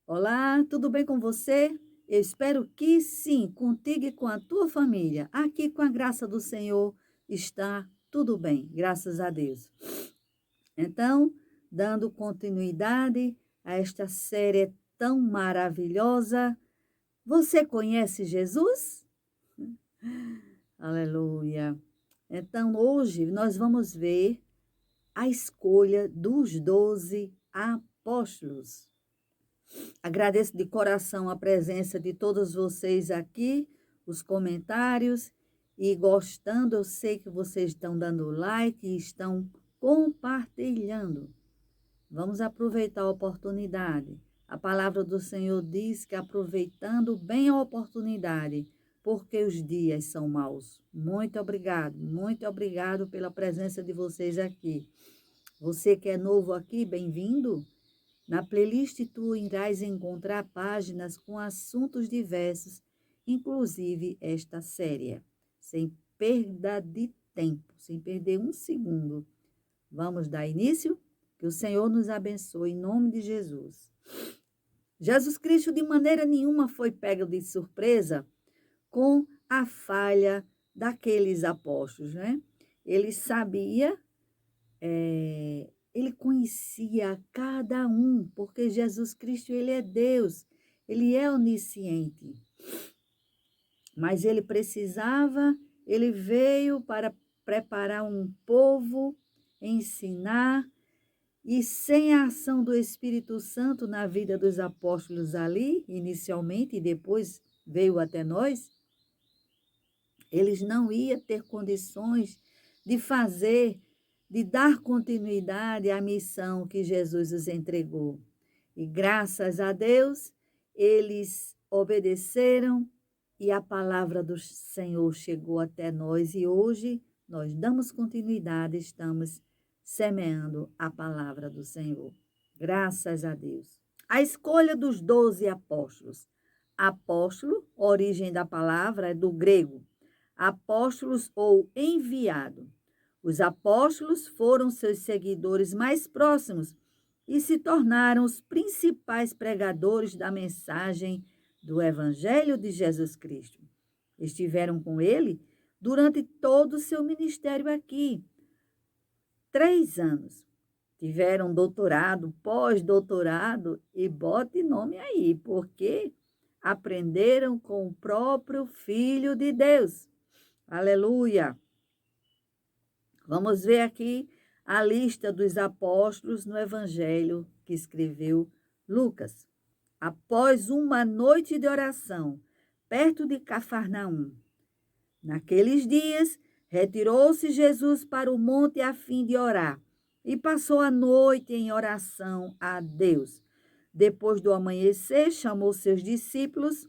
Olá, tudo bem com você? Eu espero que sim, contigo e com a tua família. Aqui, com a graça do Senhor, está tudo bem, graças a Deus. Então, dando continuidade a esta série tão maravilhosa, você conhece Jesus? Aleluia! Então, hoje nós vamos ver a escolha dos 12 apóstolos. Agradeço de coração a presença de todos vocês aqui, os comentários, e gostando, eu sei que vocês estão dando like e estão compartilhando. Vamos aproveitar a oportunidade. A palavra do Senhor diz que aproveitando bem a oportunidade, porque os dias são maus. Muito obrigado pela presença de vocês aqui. Você que é novo aqui, bem-vindo. Na playlist tu irás encontrar páginas com assuntos diversos, inclusive esta série. Sem perda de tempo, sem perder um segundo. Vamos dar início? Que o Senhor nos abençoe em nome de Jesus. Jesus Cristo de maneira nenhuma foi pego de surpresa com a falha daqueles apóstolos, né? Ele sabia ele conhecia cada um, porque Jesus Cristo, ele é Deus, ele é onisciente. Mas ele veio para preparar um povo, ensinar, e sem a ação do Espírito Santo na vida dos apóstolos ali, inicialmente, e depois veio até nós, eles não iam ter condições de fazer, de dar continuidade à missão que Jesus os entregou. E graças a Deus, eles obedeceram e a palavra do Senhor chegou até nós. E hoje nós damos continuidade, estamos semeando a palavra do Senhor. Graças a Deus. A escolha dos 12 apóstolos. Apóstolo, origem da palavra é do grego, apóstolos ou enviado. Os apóstolos foram seus seguidores mais próximos e se tornaram os principais pregadores da mensagem do Evangelho de Jesus Cristo. Estiveram com ele durante todo o seu ministério aqui, 3 anos. Tiveram doutorado, pós-doutorado e bote nome aí, porque aprenderam com o próprio Filho de Deus. Aleluia! Vamos ver aqui a lista dos apóstolos no Evangelho que escreveu Lucas. Após uma noite de oração, perto de Cafarnaum, naqueles dias, retirou-se Jesus para o monte a fim de orar e passou a noite em oração a Deus. Depois do amanhecer, chamou seus discípulos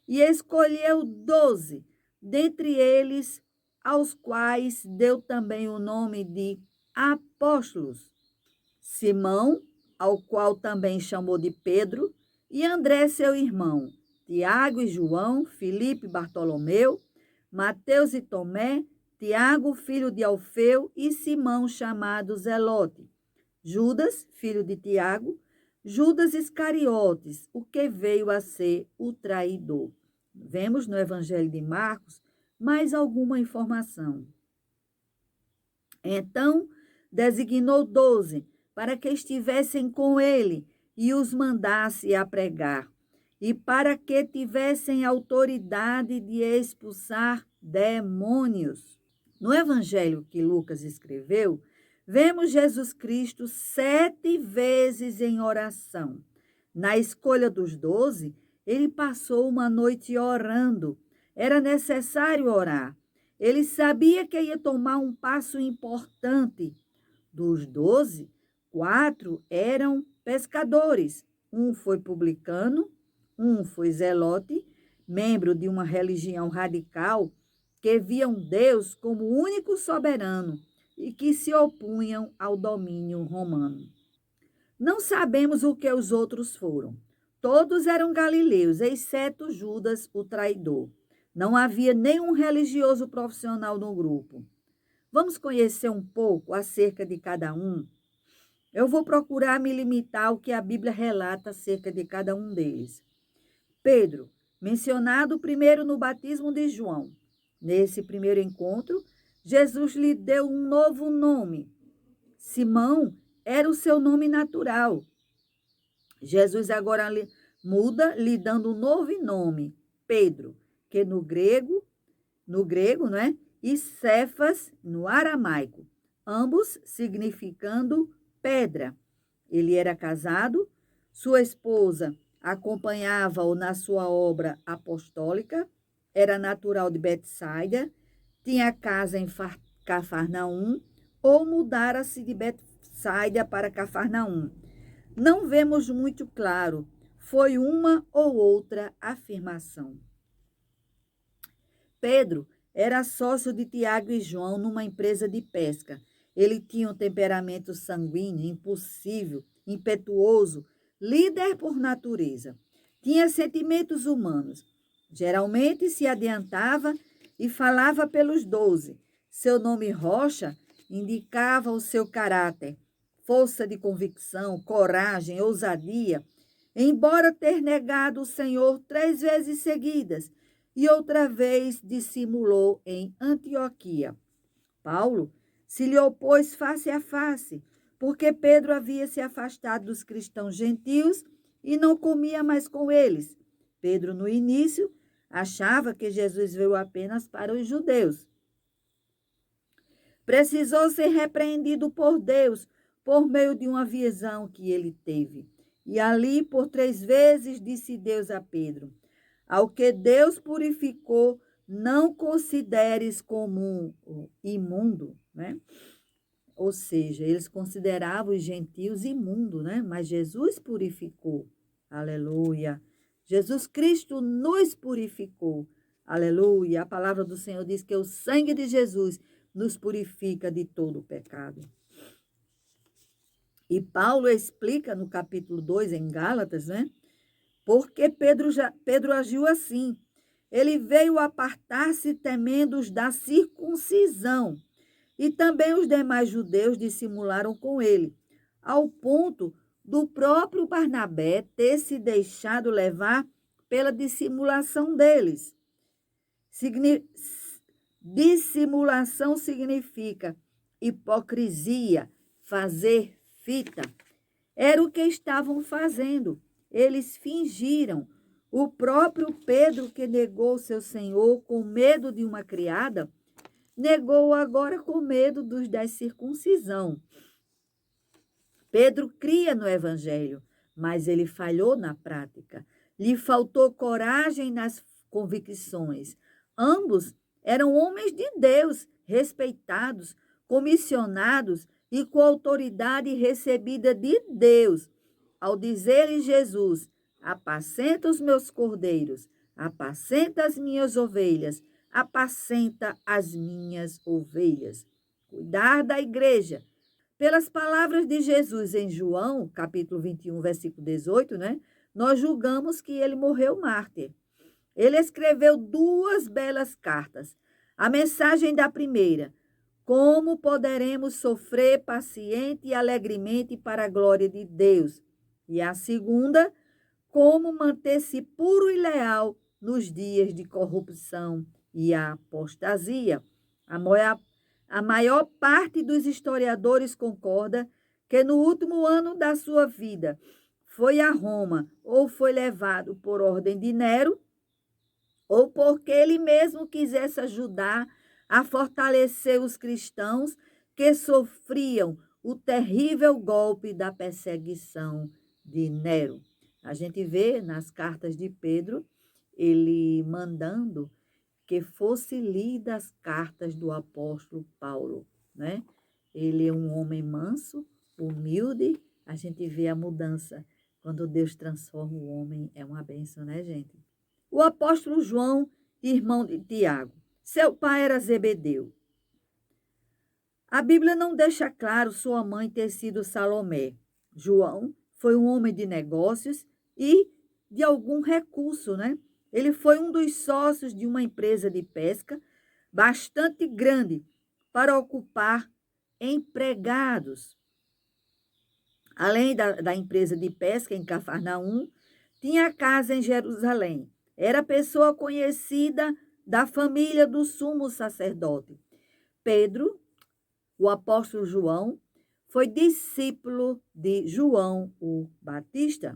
e escolheu 12, dentre eles, aos quais deu também o nome de apóstolos. Simão, ao qual também chamou de Pedro, e André, seu irmão, Tiago e João, Filipe e Bartolomeu, Mateus e Tomé, Tiago, filho de Alfeu, e Simão, chamado Zelote, Judas, filho de Tiago, Judas Iscariotes, o que veio a ser o traidor. Vemos no Evangelho de Marcos mais alguma informação. Então, designou 12 para que estivessem com ele e os mandasse a pregar, e para que tivessem autoridade de expulsar demônios. No evangelho que Lucas escreveu, vemos Jesus Cristo 7 vezes em oração. Na escolha dos 12, ele passou uma noite orando. Era necessário orar. Ele sabia que ia tomar um passo importante. Dos 12, 4 eram pescadores. Um foi publicano, um foi zelote, membro de uma religião radical que viam Deus como o único soberano e que se opunham ao domínio romano. Não sabemos o que os outros foram. Todos eram galileus, exceto Judas, o traidor. Não havia nenhum religioso profissional no grupo. Vamos conhecer um pouco acerca de cada um. Eu vou procurar me limitar ao que a Bíblia relata acerca de cada um deles. Pedro, mencionado primeiro no batismo de João. Nesse primeiro encontro, Jesus lhe deu um novo nome. Simão era o seu nome natural. Jesus agora muda, lhe dando um novo nome, Pedro, que no grego, não é? E Cefas no aramaico, ambos significando pedra. Ele era casado, sua esposa acompanhava-o na sua obra apostólica, era natural de Betsaida, tinha casa em Cafarnaum, ou mudara-se de Betsaida para Cafarnaum. Não vemos muito claro, foi uma ou outra afirmação. Pedro era sócio de Tiago e João numa empresa de pesca. Ele tinha um temperamento sanguíneo, impulsivo, impetuoso, líder por natureza. Tinha sentimentos humanos. Geralmente se adiantava e falava pelos 12. Seu nome Rocha indicava o seu caráter, força de convicção, coragem, ousadia, embora ter negado o Senhor 3 vezes seguidas, e outra vez dissimulou em Antioquia. Paulo se lhe opôs face a face, porque Pedro havia se afastado dos cristãos gentios e não comia mais com eles. Pedro, no início, achava que Jesus veio apenas para os judeus. Precisou ser repreendido por Deus por meio de uma visão que ele teve. E ali, por 3 vezes, disse Deus a Pedro: ao que Deus purificou, não consideres como imundo, né? Ou seja, eles consideravam os gentios imundos, né? Mas Jesus purificou. Aleluia. Jesus Cristo nos purificou. Aleluia. A palavra do Senhor diz que o sangue de Jesus nos purifica de todo o pecado. E Paulo explica no capítulo 2, em Gálatas, né? Porque Pedro agiu assim. Ele veio apartar-se temendo os da circuncisão. E também os demais judeus dissimularam com ele, ao ponto do próprio Barnabé ter se deixado levar pela dissimulação deles. Dissimulação significa hipocrisia, fazer fita. Era o que estavam fazendo. Eles fingiram. O próprio Pedro, que negou seu Senhor com medo de uma criada, negou agora com medo dos da circuncisão. Pedro cria no Evangelho, mas ele falhou na prática. Lhe faltou coragem nas convicções. Ambos eram homens de Deus, respeitados, comissionados e com autoridade recebida de Deus. Ao dizer-lhe Jesus: apacenta os meus cordeiros, apacenta as minhas ovelhas, apacenta as minhas ovelhas. Cuidar da igreja. Pelas palavras de Jesus em João, capítulo 21, versículo 18, né? Nós julgamos que ele morreu mártir. Ele escreveu 2 belas cartas. A mensagem da primeira: como poderemos sofrer paciente e alegremente para a glória de Deus. E a segunda: como manter-se puro e leal nos dias de corrupção e a apostasia. A maior parte dos historiadores concorda que no último ano da sua vida foi a Roma ou foi levado por ordem de Nero ou porque ele mesmo quisesse ajudar a fortalecer os cristãos que sofriam o terrível golpe da perseguição de Nero. A gente vê nas cartas de Pedro, ele mandando que fosse lida as cartas do apóstolo Paulo, né? Ele é um homem manso, humilde. A gente vê a mudança. Quando Deus transforma o homem, é uma bênção, né, gente? O apóstolo João, irmão de Tiago. Seu pai era Zebedeu. A Bíblia não deixa claro sua mãe ter sido Salomé. João foi um homem de negócios e de algum recurso, né? Ele foi um dos sócios de uma empresa de pesca bastante grande para ocupar empregados. Além da empresa de pesca em Cafarnaum, tinha casa em Jerusalém. Era pessoa conhecida da família do sumo sacerdote. Pedro, o apóstolo João, foi discípulo de João o Batista.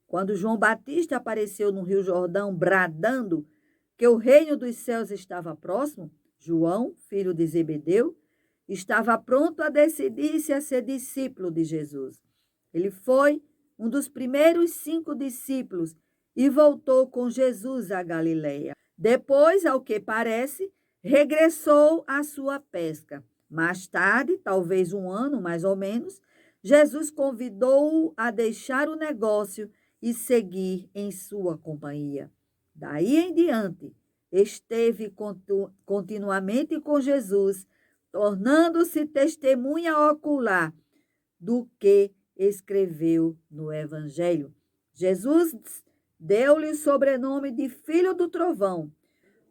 Quando João Batista apareceu no Rio Jordão bradando que o reino dos céus estava próximo, João, filho de Zebedeu, estava pronto a decidir-se a ser discípulo de Jesus. Ele foi um dos primeiros 5 discípulos e voltou com Jesus à Galileia. Depois, ao que parece, regressou à sua pesca. Mais tarde, talvez um ano mais ou menos, Jesus convidou-o a deixar o negócio e seguir em sua companhia. Daí em diante, esteve continuamente com Jesus, tornando-se testemunha ocular do que escreveu no Evangelho. Jesus deu-lhe o sobrenome de Filho do Trovão.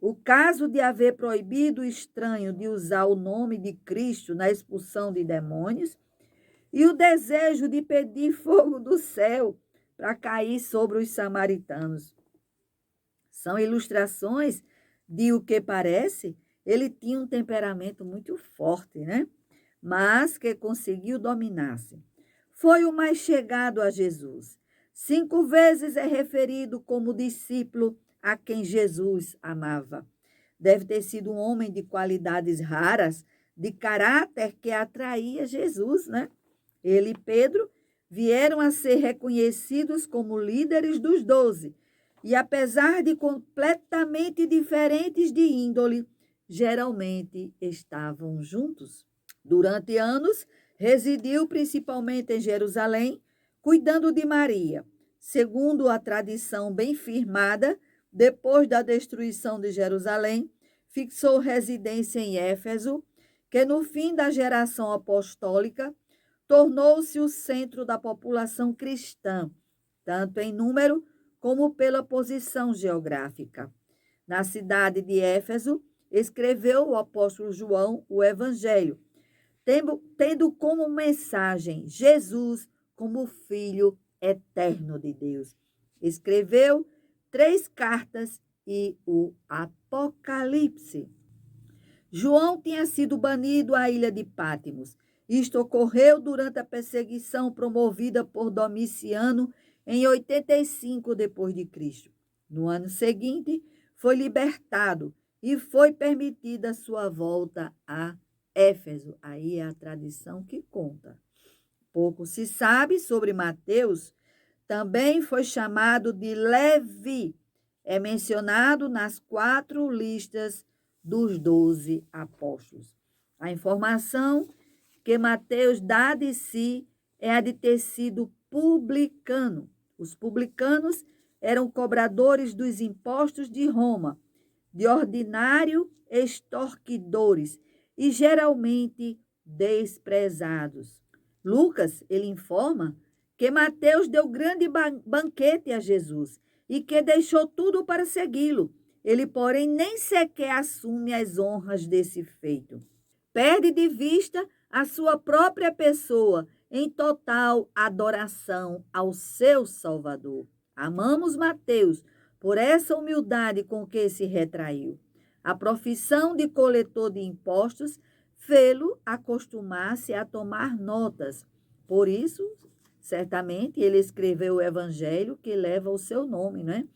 O caso de haver proibido o estranho de usar o nome de Cristo na expulsão de demônios e o desejo de pedir fogo do céu para cair sobre os samaritanos. São ilustrações de o que parece, ele tinha um temperamento muito forte, né? Mas que conseguiu dominar-se. Foi o mais chegado a Jesus. 5 vezes é referido como discípulo a quem Jesus amava. Deve ter sido um homem de qualidades raras, de caráter que atraía Jesus, né? Ele e Pedro vieram a ser reconhecidos como líderes dos 12, e apesar de completamente diferentes de índole, geralmente estavam juntos. Durante anos, residiu principalmente em Jerusalém, cuidando de Maria. Segundo a tradição bem firmada, depois da destruição de Jerusalém, fixou residência em Éfeso, que no fim da geração apostólica tornou-se o centro da população cristã, tanto em número como pela posição geográfica. Na cidade de Éfeso, escreveu o apóstolo João o Evangelho, tendo como mensagem Jesus como Filho eterno de Deus. Escreveu 3 cartas e o Apocalipse. João tinha sido banido à ilha de Patmos. Isto ocorreu durante a perseguição promovida por Domiciano em 85 d.C. No ano seguinte, foi libertado e foi permitida sua volta a Éfeso. Aí é a tradição que conta. Pouco se sabe sobre Mateus, também foi chamado de Levi. É mencionado nas 4 listas dos 12 apóstolos. A informação que Mateus dá de si é a de ter sido publicano. Os publicanos eram cobradores dos impostos de Roma, de ordinário extorquidores e geralmente desprezados. Lucas, ele informa que Mateus deu grande banquete a Jesus e que deixou tudo para segui-lo. Ele, porém, nem sequer assume as honras desse feito. Perde de vista a sua própria pessoa em total adoração ao seu Salvador. Amamos Mateus por essa humildade com que se retraiu. A profissão de coletor de impostos fê-lo acostumar-se a tomar notas. Por isso, certamente, ele escreveu o evangelho que leva o seu nome, né?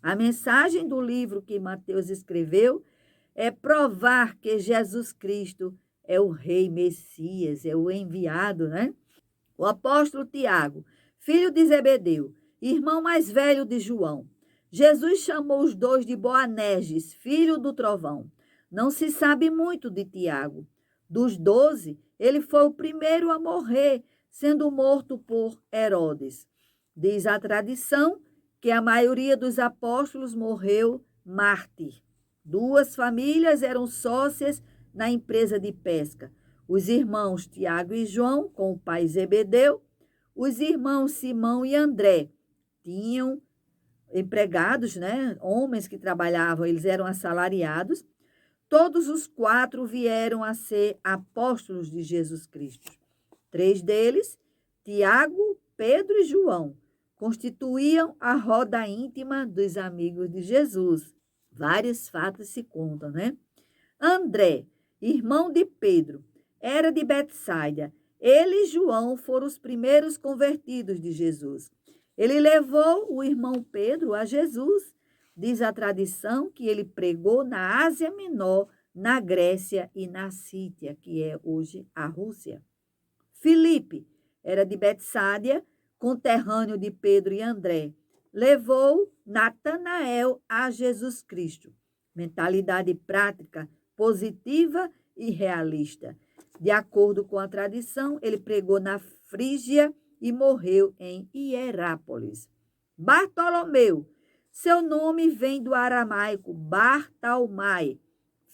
A mensagem do livro que Mateus escreveu é provar que Jesus Cristo é o Rei Messias, é o enviado, né? O apóstolo Tiago, filho de Zebedeu, irmão mais velho de João. Jesus chamou os 2 de Boanerges, filho do trovão. Não se sabe muito de Tiago. Dos 12, ele foi o primeiro a morrer, sendo morto por Herodes. Diz a tradição que a maioria dos apóstolos morreu mártir. 2 famílias eram sócias na empresa de pesca. Os irmãos Tiago e João, com o pai Zebedeu, os irmãos Simão e André. Tinham empregados, né? Homens que trabalhavam, eles eram assalariados. Todos os 4 vieram a ser apóstolos de Jesus Cristo. 3 deles, Tiago, Pedro e João constituíam a roda íntima dos amigos de Jesus. Vários fatos se contam, né? André, irmão de Pedro, era de Betsaida. Ele e João foram os primeiros convertidos de Jesus. Ele levou o irmão Pedro a Jesus. Diz a tradição que ele pregou na Ásia Menor, na Grécia e na Síria, que é hoje a Rússia. Filipe era de Betsaida, conterrâneo de Pedro e André. Levou Natanael a Jesus Cristo. Mentalidade prática, positiva e realista. De acordo com a tradição, ele pregou na Frígia e morreu em Hierápolis. Bartolomeu, seu nome vem do aramaico Bartalmai,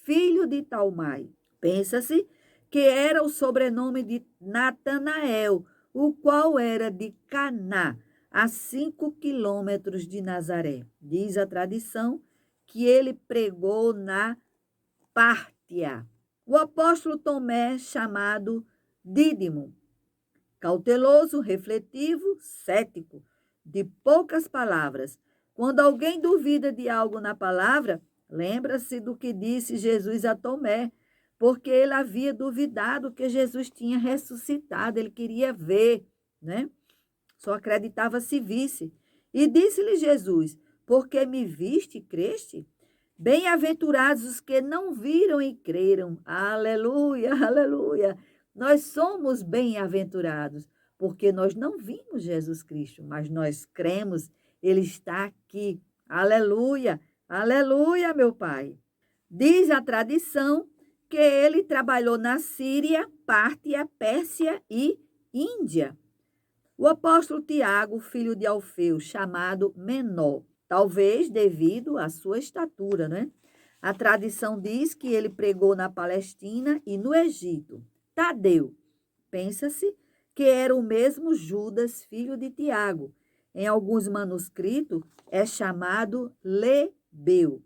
filho de Talmai. Pensa-se que era o sobrenome de Natanael, o qual era de Caná, a 5 quilômetros de Nazaré. Diz a tradição que ele pregou na Pártia. O apóstolo Tomé, chamado Dídimo, cauteloso, refletivo, cético, de poucas palavras. Quando alguém duvida de algo na palavra, lembra-se do que disse Jesus a Tomé, porque ele havia duvidado que Jesus tinha ressuscitado, ele queria ver, né? Só acreditava se visse. E disse-lhe Jesus: porque me viste e creste? Bem-aventurados os que não viram e creram. Aleluia, aleluia. Nós somos bem-aventurados, porque nós não vimos Jesus Cristo, mas nós cremos, ele está aqui. Aleluia, aleluia, meu Pai. Diz a tradição que ele trabalhou na Síria, Pártia, Pérsia e Índia. O apóstolo Tiago, filho de Alfeu, chamado Menor, talvez devido à sua estatura, né? A tradição diz que ele pregou na Palestina e no Egito. Tadeu, pensa-se que era o mesmo Judas, filho de Tiago. Em alguns manuscritos é chamado Lebeu.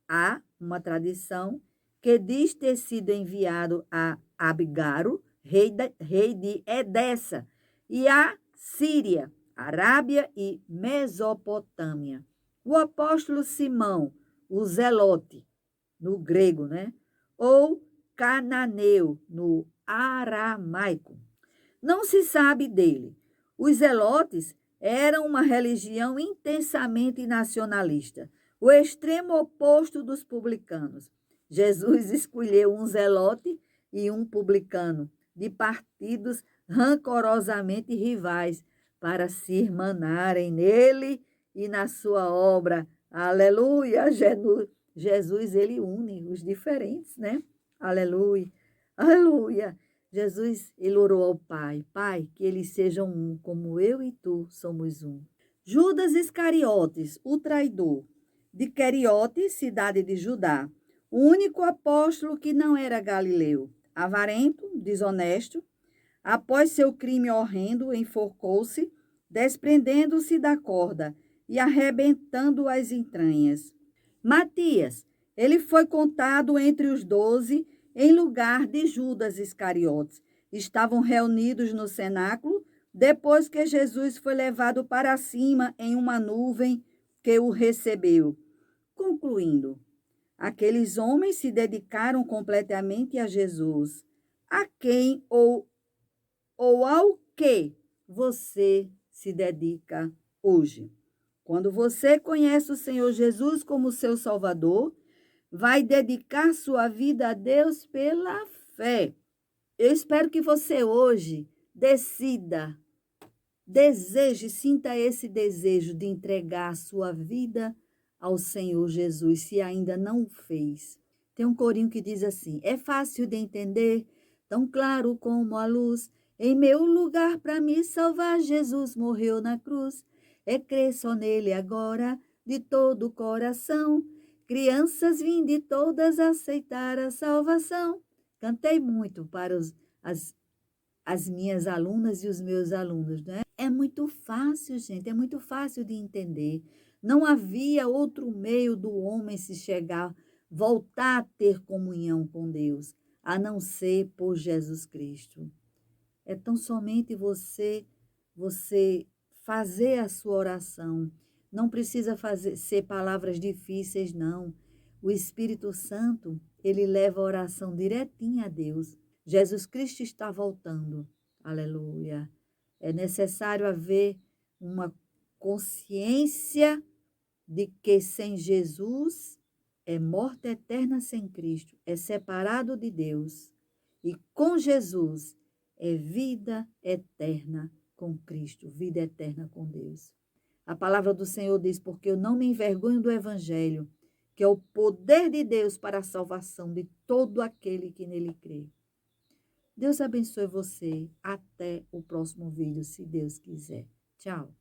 Há uma tradição que diz ter sido enviado a Abgaro, rei de Edessa, e a Síria, Arábia e Mesopotâmia. O apóstolo Simão, o Zelote, no grego, né? Ou Cananeu, no aramaico. Não se sabe dele. Os zelotes eram uma religião intensamente nacionalista, o extremo oposto dos publicanos. Jesus escolheu um zelote e um publicano, de partidos rancorosamente rivais, para se irmanarem nele e na sua obra. Aleluia! Jesus, ele une os diferentes, né? Aleluia! Aleluia! Jesus, ele orou ao Pai: Pai, que eles sejam um, como eu e tu somos um. Judas Iscariotes, o traidor, de Queriote, cidade de Judá, o único apóstolo que não era galileu, avarento, desonesto, após seu crime horrendo, enforcou-se, desprendendo-se da corda e arrebentando as entranhas. Matias, ele foi contado entre os 12 em lugar de Judas Iscariotes. Estavam reunidos no cenáculo depois que Jesus foi levado para cima em uma nuvem que o recebeu. Concluindo, aqueles homens se dedicaram completamente a Jesus. A quem ou ao que você se dedica hoje? Quando você conhece o Senhor Jesus como seu Salvador, vai dedicar sua vida a Deus pela fé. Eu espero que você hoje decida, deseje, sinta esse desejo de entregar a sua vida ao Senhor Jesus, se ainda não o fez. Tem um corinho que diz assim: é fácil de entender, tão claro como a luz, em meu lugar para me salvar, Jesus morreu na cruz. É crer só nele agora, de todo o coração. Crianças, vinde todas aceitar a salvação. Cantei muito para as minhas alunas e os meus alunos, né? É muito fácil, gente, é muito fácil de entender. Não havia outro meio do homem se chegar, voltar a ter comunhão com Deus, a não ser por Jesus Cristo. É tão somente você você fazer a sua oração. Não precisa ser palavras difíceis, não. O Espírito Santo, ele leva a oração direitinho a Deus. Jesus Cristo está voltando. Aleluia. É necessário haver uma consciência de que sem Jesus é morte eterna sem Cristo, é separado de Deus. E com Jesus é vida eterna com Cristo, vida eterna com Deus. A palavra do Senhor diz, porque eu não me envergonho do Evangelho, que é o poder de Deus para a salvação de todo aquele que nele crê. Deus abençoe você. Até o próximo vídeo, se Deus quiser. Tchau.